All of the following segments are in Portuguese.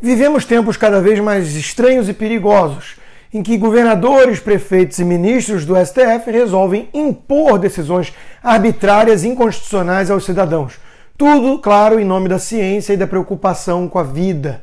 Vivemos tempos cada vez mais estranhos e perigosos, em que governadores, prefeitos e ministros do STF resolvem impor decisões arbitrárias e inconstitucionais aos cidadãos. Tudo, claro, em nome da ciência e da preocupação com a vida.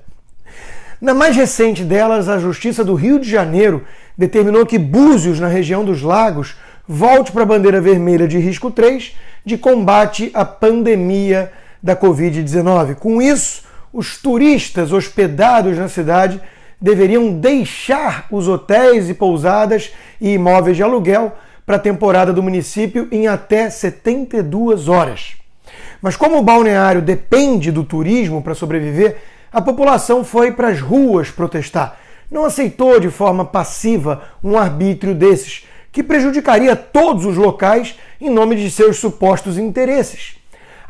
Na mais recente delas, a Justiça do Rio de Janeiro determinou que Búzios, na região dos Lagos, volte para a bandeira vermelha de risco 3 de combate à pandemia da Covid-19. Com isso, os turistas hospedados na cidade deveriam deixar os hotéis e pousadas e imóveis de aluguel para a temporada do município em até 72 horas. Mas como o balneário depende do turismo para sobreviver, a população foi para as ruas protestar. Não aceitou de forma passiva um arbítrio desses, que prejudicaria todos os locais em nome de seus supostos interesses.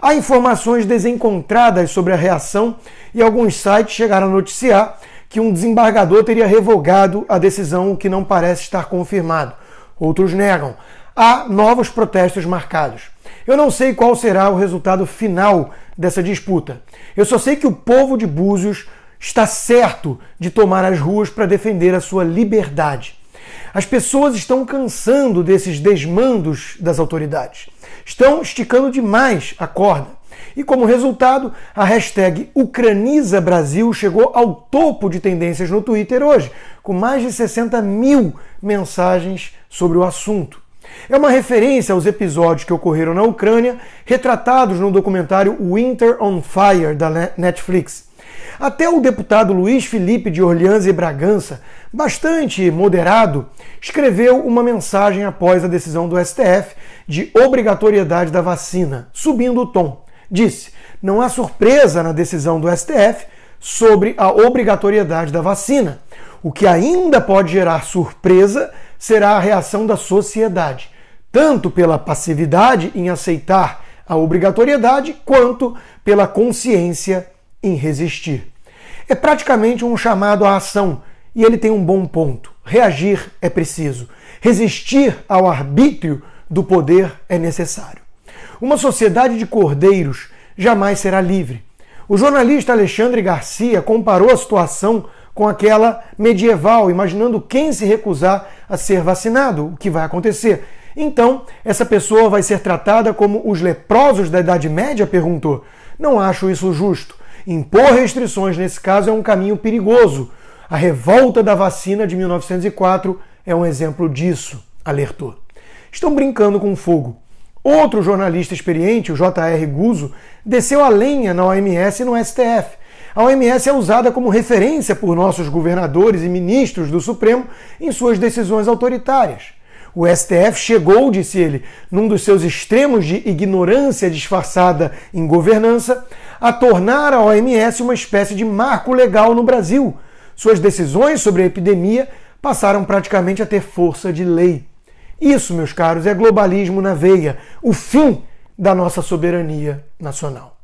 Há informações desencontradas sobre a reação e alguns sites chegaram a noticiar que um desembargador teria revogado a decisão, o que não parece estar confirmado. Outros negam. Há novos protestos marcados. Eu não sei qual será o resultado final dessa disputa. Eu só sei que o povo de Búzios está certo de tomar as ruas para defender a sua liberdade. As pessoas estão cansando desses desmandos das autoridades. Estão esticando demais a corda. E como resultado, a hashtag UcranizaBrasil chegou ao topo de tendências no Twitter hoje, com mais de 60 mil mensagens sobre o assunto. É uma referência aos episódios que ocorreram na Ucrânia, retratados no documentário Winter on Fire, da Netflix. Até o deputado Luiz Felipe de Orleans e Bragança, bastante moderado, escreveu uma mensagem após a decisão do STF de obrigatoriedade da vacina, subindo o tom. Disse: não há surpresa na decisão do STF sobre a obrigatoriedade da vacina. O que ainda pode gerar surpresa será a reação da sociedade, tanto pela passividade em aceitar a obrigatoriedade, quanto pela consciência em resistir. É praticamente um chamado à ação, e ele tem um bom ponto. Reagir é preciso. Resistir ao arbítrio do poder é necessário. Uma sociedade de cordeiros jamais será livre. O jornalista Alexandre Garcia comparou a situação com aquela medieval, imaginando quem se recusar a ser vacinado, o que vai acontecer. Então, essa pessoa vai ser tratada como os leprosos da Idade Média? Perguntou. Não acho isso justo. Impor restrições nesse caso é um caminho perigoso. A revolta da vacina de 1904 é um exemplo disso, alertou. Estão brincando com fogo. Outro jornalista experiente, o J.R. Guzzo, desceu a lenha na OMS e no STF. A OMS é usada como referência por nossos governadores e ministros do Supremo em suas decisões autoritárias. O STF chegou, disse ele, num dos seus extremos de ignorância disfarçada em governança, a tornar a OMS uma espécie de marco legal no Brasil. Suas decisões sobre a epidemia passaram praticamente a ter força de lei. Isso, meus caros, é globalismo na veia, o fim da nossa soberania nacional.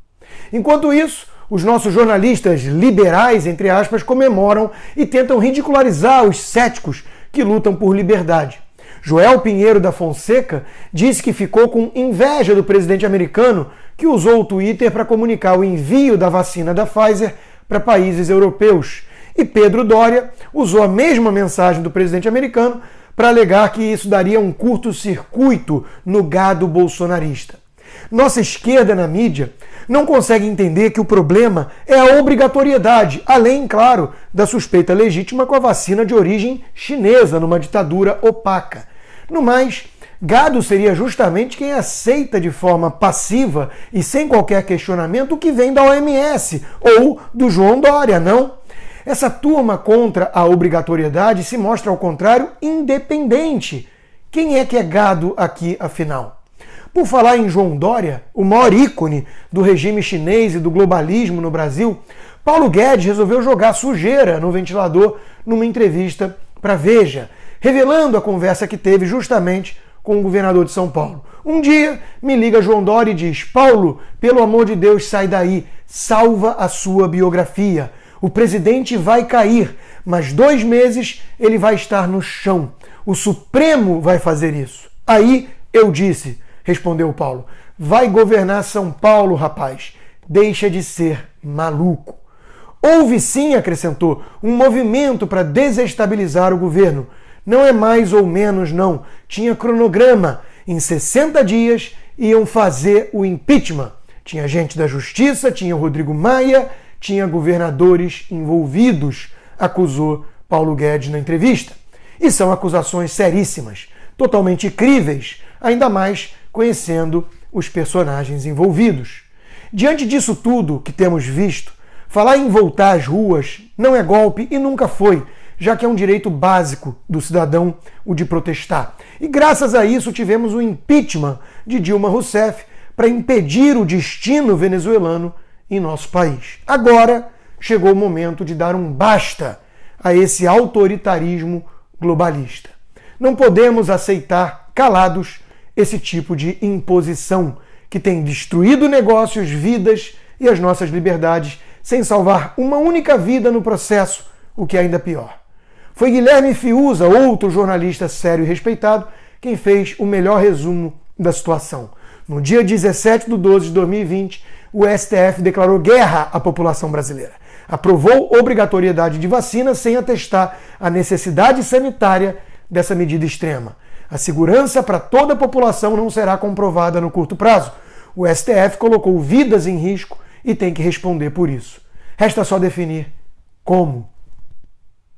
Enquanto isso, os nossos jornalistas liberais, entre aspas, comemoram e tentam ridicularizar os céticos que lutam por liberdade. Joel Pinheiro da Fonseca disse que ficou com inveja do presidente americano que usou o Twitter para comunicar o envio da vacina da Pfizer para países europeus. E Pedro Doria usou a mesma mensagem do presidente americano para alegar que isso daria um curto-circuito no gado bolsonarista. Nossa esquerda na mídia não consegue entender que o problema é a obrigatoriedade, além, claro, da suspeita legítima com a vacina de origem chinesa numa ditadura opaca. No mais, gado seria justamente quem aceita de forma passiva e sem qualquer questionamento o que vem da OMS ou do João Dória, não? Essa turma contra a obrigatoriedade se mostra, ao contrário, independente. Quem é que é gado aqui, afinal? Por falar em João Dória, o maior ícone do regime chinês e do globalismo no Brasil, Paulo Guedes resolveu jogar sujeira no ventilador numa entrevista para Veja, revelando a conversa que teve justamente com o governador de São Paulo. Um dia, me liga João Dória e diz: Paulo, pelo amor de Deus, sai daí, salva a sua biografia. O presidente vai cair, mas 2 meses ele vai estar no chão. O Supremo vai fazer isso. Aí eu disse, respondeu Paulo, vai governar São Paulo, rapaz. Deixa de ser maluco. Houve sim, acrescentou, um movimento para desestabilizar o governo. Não é mais ou menos, não. Tinha cronograma. Em 60 dias iam fazer o impeachment. Tinha gente da Justiça, tinha o Rodrigo Maia, tinha governadores envolvidos, acusou Paulo Guedes na entrevista. E são acusações seríssimas, totalmente críveis, ainda mais conhecendo os personagens envolvidos. Diante disso tudo que temos visto, falar em voltar às ruas não é golpe e nunca foi, já que é um direito básico do cidadão o de protestar. E graças a isso tivemos o impeachment de Dilma Rousseff para impedir o destino venezuelano em nosso país. Agora chegou o momento de dar um basta a esse autoritarismo globalista. Não podemos aceitar calados esse tipo de imposição que tem destruído negócios, vidas e as nossas liberdades sem salvar uma única vida no processo, o que é ainda pior. Foi Guilherme Fiuza, outro jornalista sério e respeitado, quem fez o melhor resumo da situação. No dia 17 de 12 de 2020, o STF declarou guerra à população brasileira. Aprovou obrigatoriedade de vacina sem atestar a necessidade sanitária dessa medida extrema. A segurança para toda a população não será comprovada no curto prazo. O STF colocou vidas em risco e tem que responder por isso. Resta só definir como.